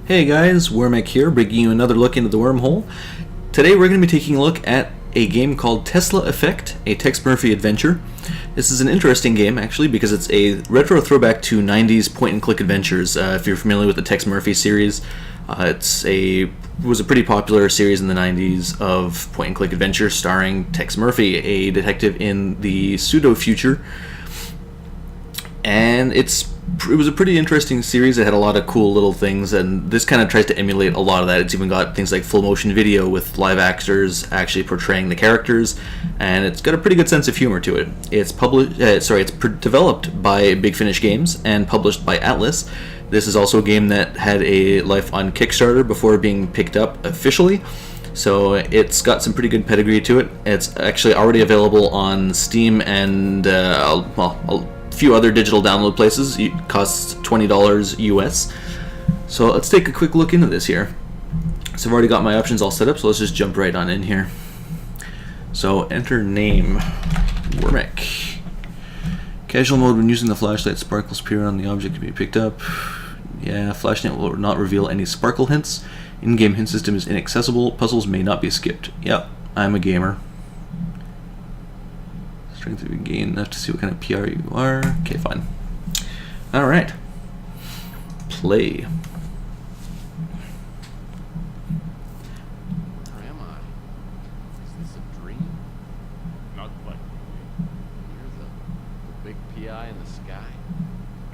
Hey guys, Wormeck here, bringing you another look into the Wormhole. Today we're going to be taking a look at a game called Tesla Effect, a Tex Murphy adventure. This is an interesting game, actually, because it's a retro throwback to 90s point-and-click adventures. If you're familiar with the Tex Murphy series, it was a pretty popular series in the 90s of point-and-click adventures starring Tex Murphy, a detective in the pseudo-future. And it was a pretty interesting series. It had a lot of cool little things, and this kind of tries to emulate a lot of that. It's even got things like full motion video with live actors actually portraying the characters, and it's got a pretty good sense of humor to it. It's developed by Big Finish Games and published by Atlas. This is also a game that had a life on Kickstarter before being picked up officially, so it's got some pretty good pedigree to it. It's actually already available on Steam and a few other digital download places. It costs $20 US. So let's take a quick look into this here. So I've already got my options all set up, so let's just jump right on in here. So enter name, Wormeck. Casual mode, when using the flashlight, sparkles appear on the object to be picked up. Yeah, flashlight will not reveal any sparkle hints. In-game hint system is inaccessible. Puzzles may not be skipped. Yep, I'm a gamer. Strength of your gain enough to see what kind of PR you are. Okay, fine. Alright. Play. Where am I? Is this a dream? Not quite. You're the big PI in the sky.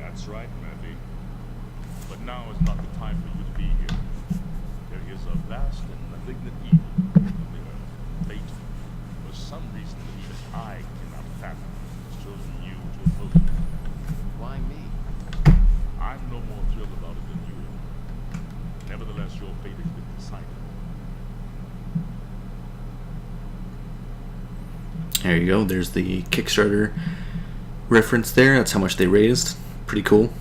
That's right, Murphy. But now is not the time for you to be here. There is a vast and malignant evil on the earth. Fate, for some reason that even I cannot fathom, has chosen you to oppose it. Why me? I'm no more thrilled about it than you are. Nevertheless, your fate has been decided. There you go. There's the Kickstarter reference there. That's how much they raised. Pretty cool.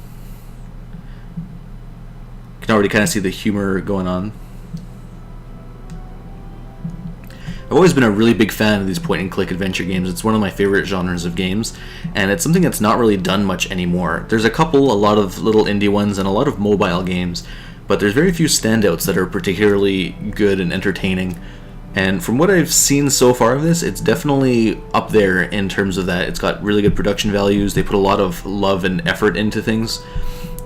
You can already kind of see the humor going on. I've always been a really big fan of these point-and-click adventure games. It's one of my favorite genres of games, and it's something that's not really done much anymore. There's a lot of little indie ones, and a lot of mobile games, but there's very few standouts that are particularly good and entertaining. And from what I've seen so far of this, it's definitely up there in terms of that. It's got really good production values. They put a lot of love and effort into things.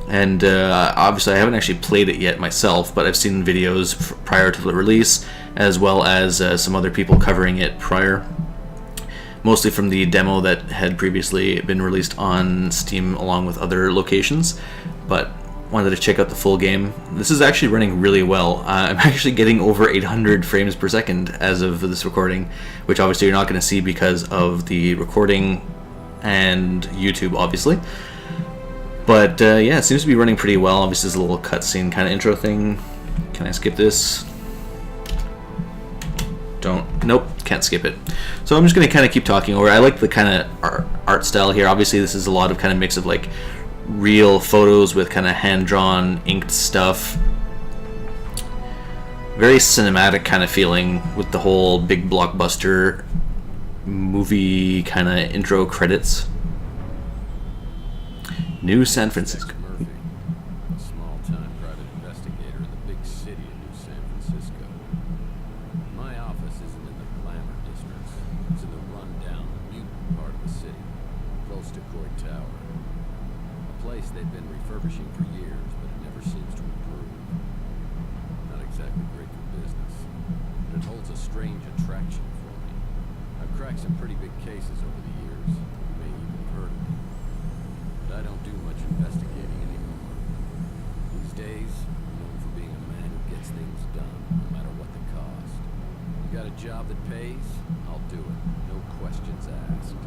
And obviously I haven't actually played it yet myself, but I've seen videos prior to the release, as well as some other people covering it prior, mostly from the demo that had previously been released on Steam along with other locations, but wanted to check out the full game. This is actually running really well. I'm actually getting over 800 frames per second as of this recording, which obviously you're not going to see because of the recording and YouTube, obviously. But yeah, it seems to be running pretty well. Obviously, there's a little cutscene kind of intro thing. Can I skip this? Nope, can't skip it. So I'm just going to kind of keep talking over. I like the kind of art style here. Obviously, this is a lot of kind of mix of like real photos with kind of hand-drawn, inked stuff. Very cinematic kind of feeling with the whole big blockbuster movie kind of intro credits. New San Francisco. Tex Murphy, a small-time private investigator in the big city of New San Francisco. My office isn't in the glamour districts. It's in the rundown, mutant part of the city, close to Court Tower. A place they've been refurbishing for years, but it never seems to improve. Not exactly great for business, but it holds a strange attraction for me. I've cracked some pretty big cases over the years. You may even have heard of me. But I don't do much investigating anymore. These days, I'm known for being a man who gets things done, no matter what the cost. You got a job that pays? I'll do it. No questions asked.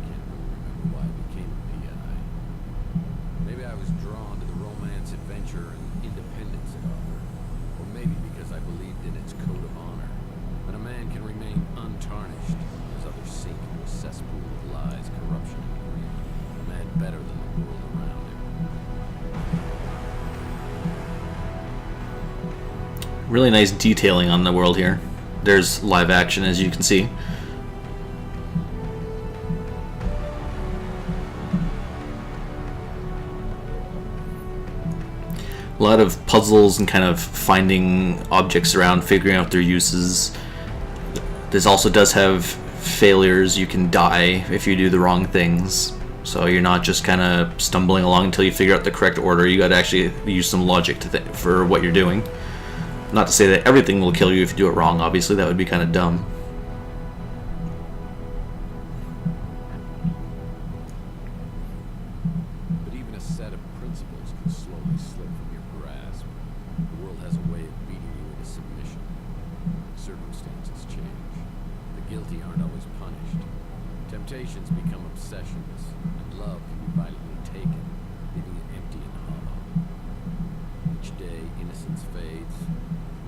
Can't really remember why I became a PI. Maybe I was drawn to the romance, adventure, and independence it offered. Or maybe because I believed in its code of honor. That a man can remain untarnished as others sink into a cesspool of lies, corruption, and greed. A man better than the world around him. Really nice detailing on the world here. There's live action, as you can see. A lot of puzzles and kind of finding objects around, figuring out their uses. This also does have failures. You can die if you do the wrong things. So you're not just kind of stumbling along until you figure out the correct order. You got to actually use some logic for what you're doing. Not to say that everything will kill you if you do it wrong. Obviously, that would be kind of dumb. But even a set of principles can slowly slip from your grasp. The world has a way of beating you into submission. Circumstances change. The guilty aren't always punished. Temptations become obsessions, and love can be violently taken, leaving it empty and hollow. Each day, innocence fades,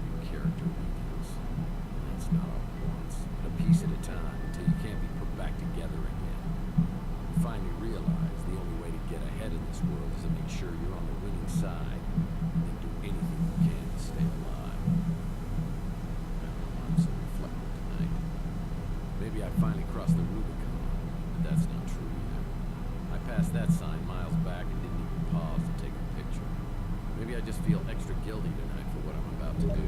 your character weakens. And that's not all at once, but a piece at a time, until you can't be put back together again. You finally realize the only way to get ahead in this world is to make sure you're on the winning side, and then do anything you can to stay alive. I don't know why I'm so reflective tonight. Maybe I finally crossed the Rubicon, but that's not true either. I passed that sign miles back and didn't even pause to take a picture. Maybe I just feel extra guilty tonight for what I'm about to do.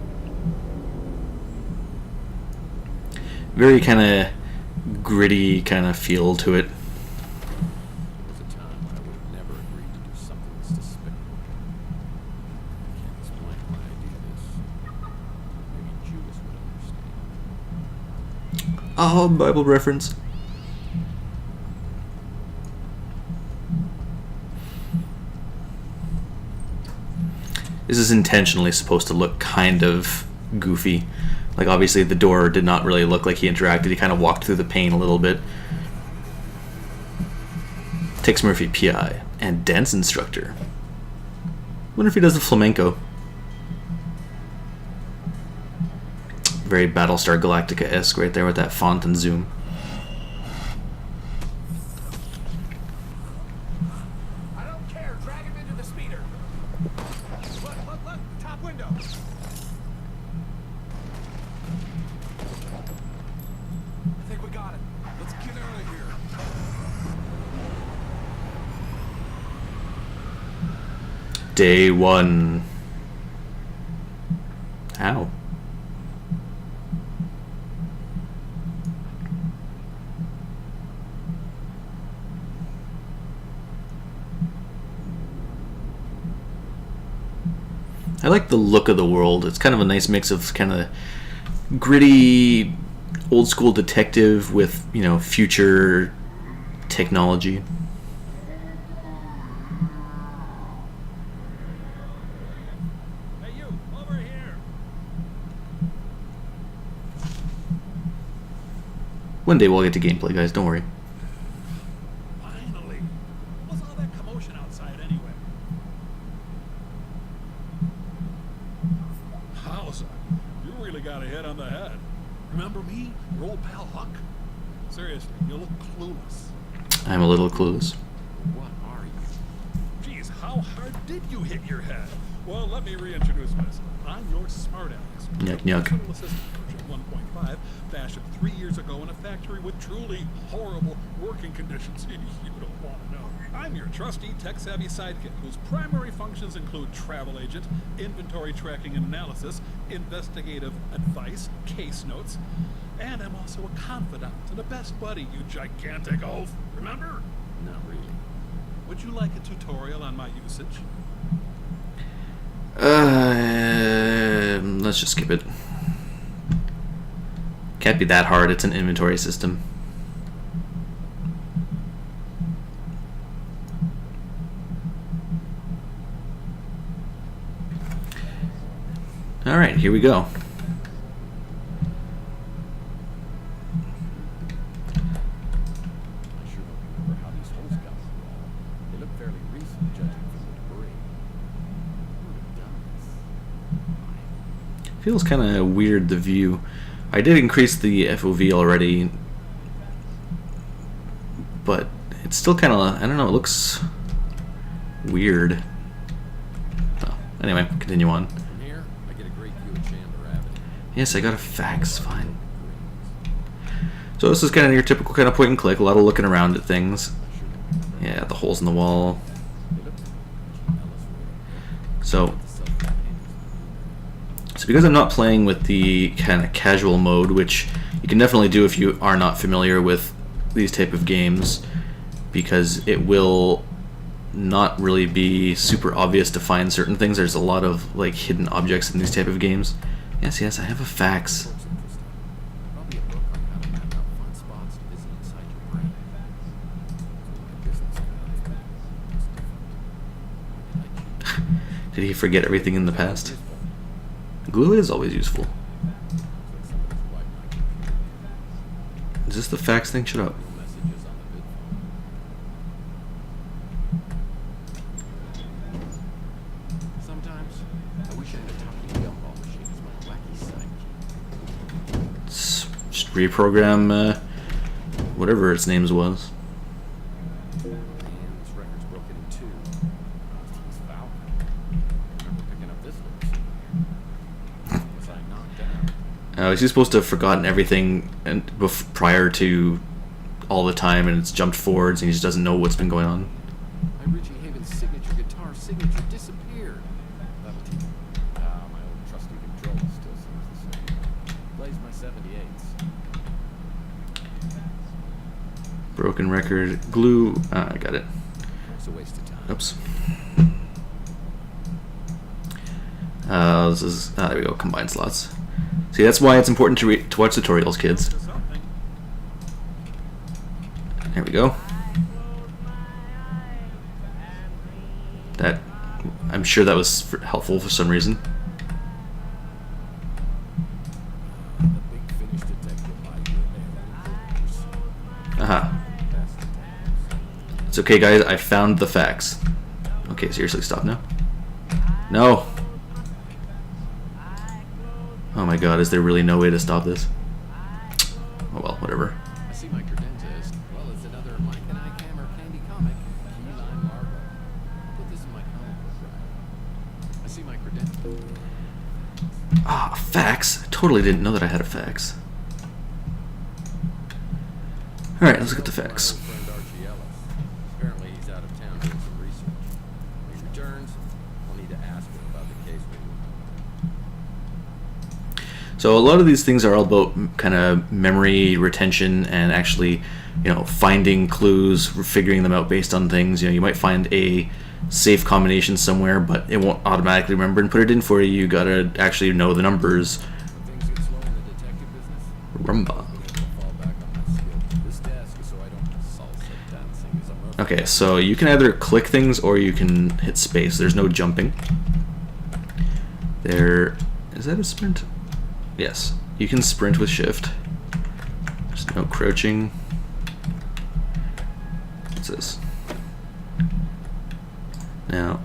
Very kind of gritty kind of feel to it. There was a time when I would have never agreed to do something that's despicable. I can't explain why I do this. Maybe Judas would understand. Oh, Bible reference. This is intentionally supposed to look kind of goofy. Like, obviously the door did not really look like he interacted. He kind of walked through the pane a little bit. Tex Murphy, PI, and dance instructor. Wonder if he does the flamenco. Very Battlestar Galactica-esque right there with that font and zoom. I don't care. Drag him into the speeder. Look, top window. I think we got it. Let's get out of here. Day one. Ow. I like the look of the world. It's kind of a nice mix of kind of gritty, old school detective with, you know, future technology. Hey, you, over here. One day we'll get to gameplay, guys. Don't worry. Finally. What's all that commotion outside anyway? Howza, you really got a hit on the head. Remember me, your old pal Huck? Seriously, you look clueless. I'm a little clueless. What are you? Geez, how hard did you hit your head? Well, let me reintroduce myself. I'm your smart Alex. Nyuk, nyuk. Personal assistant version 1.5, fashioned 3 years ago in a factory with truly horrible working conditions you don't want to know. I'm your trusty, tech-savvy sidekick whose primary functions include travel agent, inventory tracking and analysis, investigative advice, case notes, and I'm also a confidant and a best buddy, you gigantic oaf. Remember? Not really. Would you like a tutorial on my usage? Let's just skip it. Can't be that hard. It's an inventory system. All right, here we go. I sure don't remember how these holes got through all. They look fairly recent, judging from the debris. Who would have done this? Feels kind of weird, the view. I did increase the FOV already, but it's still kind of, I don't know, it looks weird. Oh, anyway, continue on. From here, I get a great view of Chandler Avenue. Yes, I got a fax, fine. So this is kind of your typical kind of point and click, a lot of looking around at things. Yeah, the holes in the wall. They look like Ellis Road. So, The So because I'm not playing with the kind of casual mode, which you can definitely do if you are not familiar with these type of games, because it will not really be super obvious to find certain things. There's a lot of like hidden objects in these type of games. Yes, I have a fax. Probably a book on how to map out fun spots to visit inside your brain. My business Did he forget everything in the past? Glue is always useful. Is this the fax thing? Shut up. messages on the bid phone. Sometimes I wish I had a talking gumball machine as my wacky sidekick. Just reprogram whatever its names was. Man, this record's broken in two. It's foul. I remember picking up this little secret. Was I knocked down? Is he supposed to have forgotten everything and prior to all the time, and it's jumped forwards, and he just doesn't know what's been going on? My Richie Haven's signature guitar signature disappeared. My old trusty controller still seems the same. Plays my 78s. Broken record, glue. I got it. It's a waste of time. Oops. This is there we go. Combine slots. See, that's why it's important to watch tutorials, kids. Something. There we go. That, I'm sure that was helpful for some reason. The big Finnish detective idea there. Aha. It's okay, guys. I found the facts. Okay, seriously, stop now. No. Oh my god, is there really no way to stop this? Oh well, whatever. I see my credentist. Well, it's another Mike and I Camera Candy comic. Key Lime Marvel. I'll put this in my comic book rack. I see my credentist. Ah, a fax? I totally didn't know that I had a fax. Alright, let's look at the My facts. old friend Archie Ellis. Apparently he's out of town doing some research. When he returns, I'll need to ask him about the case we moved. So a lot of these things are all about kind of memory retention and actually, finding clues, figuring them out based on things. You might find a safe combination somewhere, but it won't automatically remember and put it in for you. You gotta actually know the numbers. When things get slow in the detective business, Rumba. I've been able to fall back on my skill. This desk is so I don't salsa dancing as a Murphy. Okay, so you can either click things or you can hit space. There's no jumping. Is that a sprint? Yes, you can sprint with shift. There's no crouching. What's this? Now,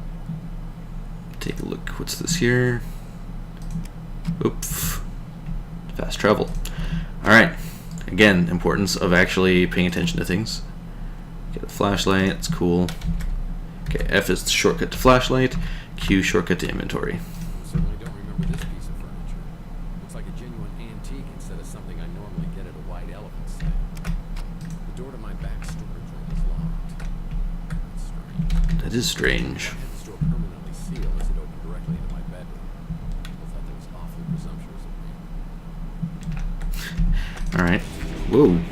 take a look. What's this here? Oops. Fast travel. Alright. Again, importance of actually paying attention to things. Get a flashlight. It's cool. Okay, F is the shortcut to flashlight. Q, shortcut to inventory. I certainly don't remember this piece of furniture. Looks like a genuine antique instead of something I normally get at a white elephant stand. The door to my back storage room is locked. That's strange. That is strange. I had the door permanently sealed as it opened directly into my bedroom. I thought that was awfully presumptuous of me. Alright. Whoa. Got my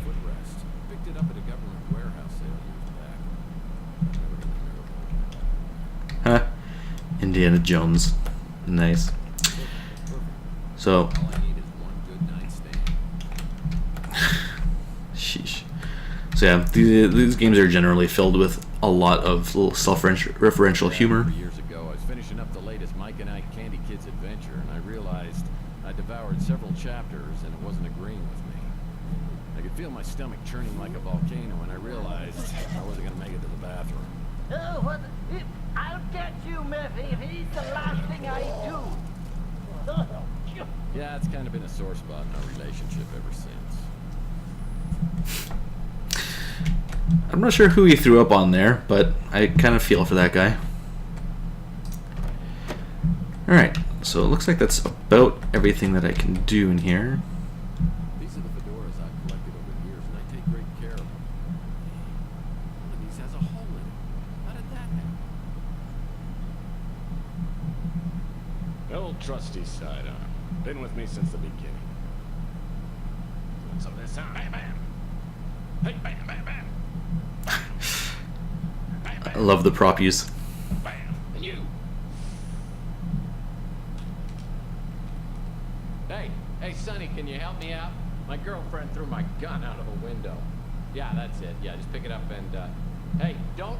footrest. Picked it up at a government warehouse sale years back. Never gonna remember. Huh. Indiana Jones. Nice. So, All I need is one good night's stand. sheesh. So yeah, these games are generally filled with a lot of little self-referential humor. Years ago, I was finishing up the latest Mike and I Candy Kids adventure, and I realized I devoured several chapters, and it wasn't agreeing with me. I could feel my stomach churning like a volcano, and I realized I wasn't going to make it to the bathroom. Oh, what? I'll get you, Murphy, if it is the last thing I do. Yeah, it's kind of been a sore spot in our relationship ever since. I'm not sure who he threw up on there, but I kind of feel for that guy. Alright, so it looks like that's about everything that I can do in here. These are the fedoras I've collected over the years, and I take great care of them. One of these has a hole in it. How did that happen? Well, old trusty sidearm. Been with me since the beginning. Want some of this, huh? Bam, bam. Hey, bam, bam, bam. Bam, bam. I love the prop use. Bam. And you. Hey, Sonny, can you help me out? My girlfriend threw my gun out of a window. Yeah, that's it. Yeah, just pick it up and, hey, don't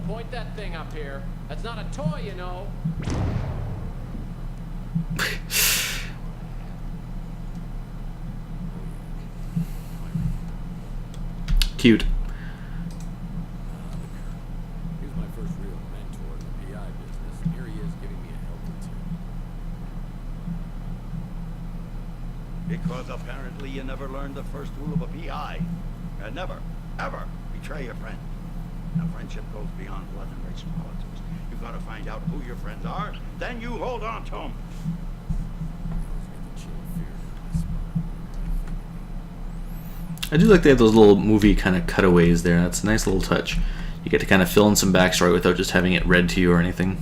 point that thing up here. That's not a toy, you know. Cute. He was my first real mentor in the PI business, and here he is giving me a helping tip. Because apparently you never learned the first rule of a PI. Never, ever betray a friend. Now, friendship goes beyond blood and racial politics. You've got to find out who your friends are, then you hold on to them. I do like they have those little movie kind of cutaways there. That's a nice little touch. You get to kind of fill in some backstory without just having it read to you or anything.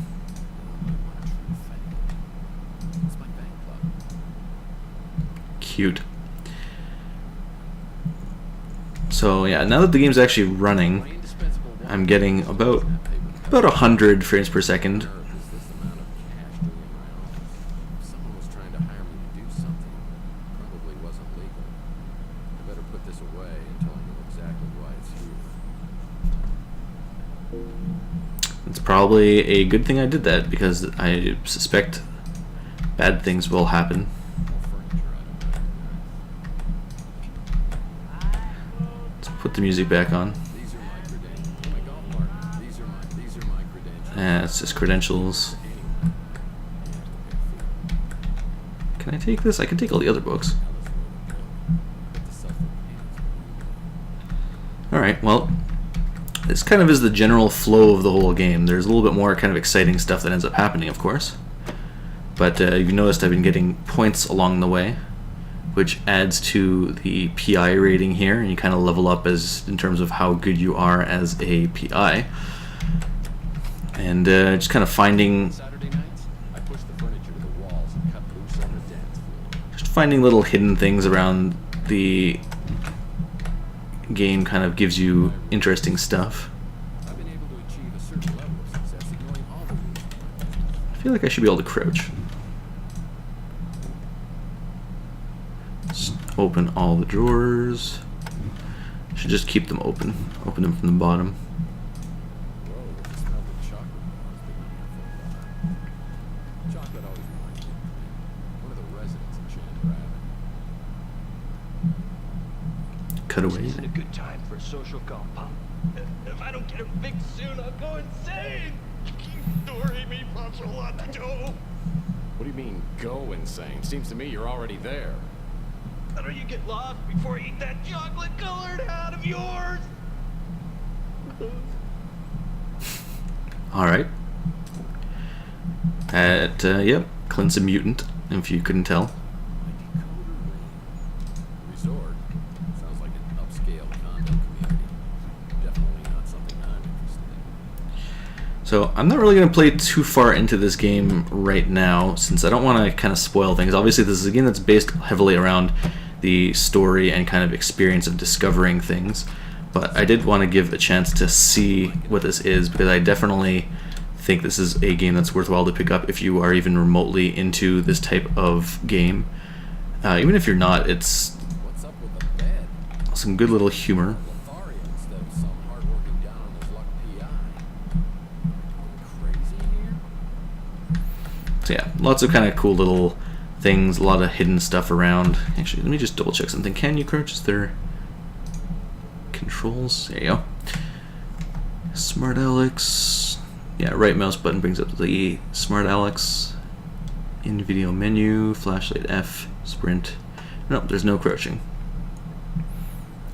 Cute. So yeah, now that the game's actually running, I'm getting about 100 frames per second. Someone was trying to hire me to do something. Probably wasn't legal. I better put this away until I know exactly why it's here. It's probably a good thing I did that, because I suspect bad things will happen. Let's put the music back on. These are my credentials. My golf partner. These are my credentials. It's just credentials. Can I take this? I can take all the other books. Alright, well, this kind of is the general flow of the whole game. There's a little bit more kind of exciting stuff that ends up happening, of course. But you've noticed I've been getting points along the way, which adds to the PI rating here, and you kind of level up as in terms of how good you are as a PI. And just kind of finding Saturday nights, I push the furniture to the walls and cut loose on the dance floor. just finding little hidden things around the game kind of gives you interesting stuff. I've been able to achieve a certain level of success ignoring all the rules. I feel like I should be able to crouch. Just open all the drawers. Should just keep them open. Open them from the bottom. Whoa, the smell of chocolate bars been in here for a while. Chocolate always reminds me of one of the residents in Chandler Avenue. Cut away. Isn't a good time for a social compound. If I don't get it fixed soon, I'll go insane. Dory me puzzle on the dough. What do you mean, go insane? Seems to me you're already there. Better you get lost before I eat that chocolate-colored hat of yours. Alright. Yep, Clint's a mutant, if you couldn't tell. Resort. Sounds like an upscale condo community. Definitely not something I'm interested in. So I'm not really going to play too far into this game right now, since I don't want to kind of spoil things. Obviously this is a game that's based heavily around the story and kind of experience of discovering things, but I did want to give a chance to see what this is, because I definitely think this is a game that's worthwhile to pick up if you are even remotely into this type of game. Even if you're not, it's What's up with the bed? some good little humor. Lothario instead of some hard-working down on his luck PI. Going crazy here? So yeah, lots of kind of cool little things, a lot of hidden stuff around. Actually, let me just double check something. Can you crouch? Is there controls? There you go. Smart Alex. Yeah, right mouse button brings up the Smart Alex. In video menu, flashlight F, sprint. Nope, there's no crouching.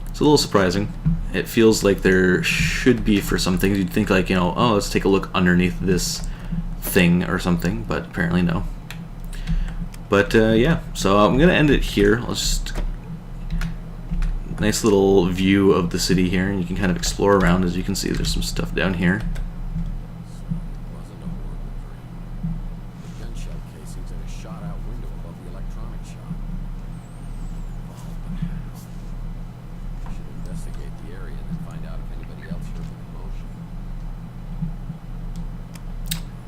It's a little surprising. It feels like there should be for some things. You'd think like, oh, let's take a look underneath this thing or something, but apparently no. But yeah, so I'm gonna end it here. I'll just nice little view of the city here, and you can kind of explore around. As you can see, there's some stuff down here. Wasn't a horrible dream. The gunshot casing seems like a shot-out window above the electronic shop. Oh, but how? I should investigate the area and then find out if anybody else heard the commotion.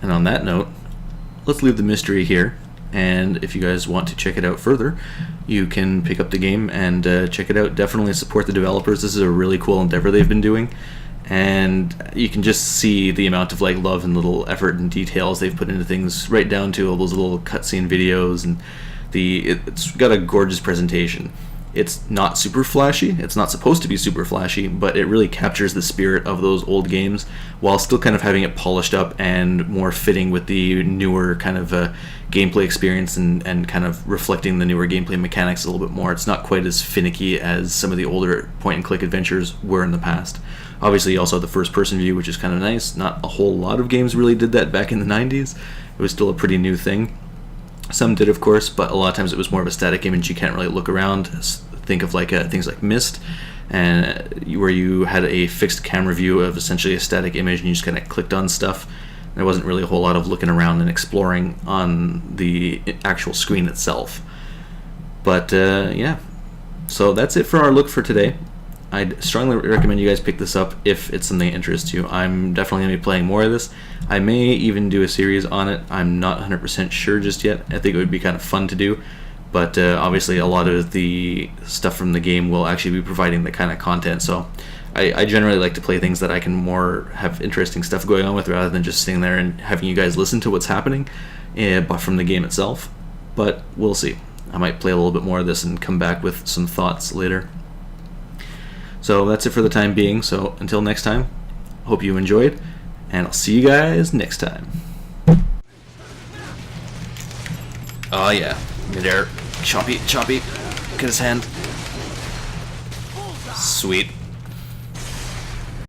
And on that note, let's leave the mystery here. And if you guys want to check it out further, you can pick up the game and check it out. Definitely support the developers. This is a really cool endeavor they've been doing, and you can just see the amount of like love and little effort and details they've put into things, right down to all those little cutscene videos, and it's got a gorgeous presentation. It's not super flashy. It's not supposed to be super flashy, but it really captures the spirit of those old games while still kind of having it polished up and more fitting with the newer kind of gameplay experience, and kind of reflecting the newer gameplay mechanics a little bit more. It's not quite as finicky as some of the older point-and-click adventures were in the past. Obviously, you also have the first-person view, which is kind of nice. Not a whole lot of games really did that back in the 90s. It was still a pretty new thing. Some did, of course, but a lot of times it was more of a static image. You can't really look around. Think of like things like Myst, and where you had a fixed camera view of essentially a static image, and you just kind of clicked on stuff. There wasn't really a whole lot of looking around and exploring on the actual screen itself. But yeah, so that's it for our look for today. I'd strongly recommend you guys pick this up if it's something that interests you. I'm definitely going to be playing more of this. I may even do a series on it. I'm not 100% sure just yet. I think it would be kind of fun to do. But obviously a lot of the stuff from the game will actually be providing the kind of content. So I generally like to play things that I can more have interesting stuff going on with, rather than just sitting there and having you guys listen to what's happening from the game itself. But we'll see. I might play a little bit more of this and come back with some thoughts later. So that's it for the time being. So until next time, hope you enjoyed, and I'll see you guys next time. Oh yeah, midair, choppy, get his hand. Sweet.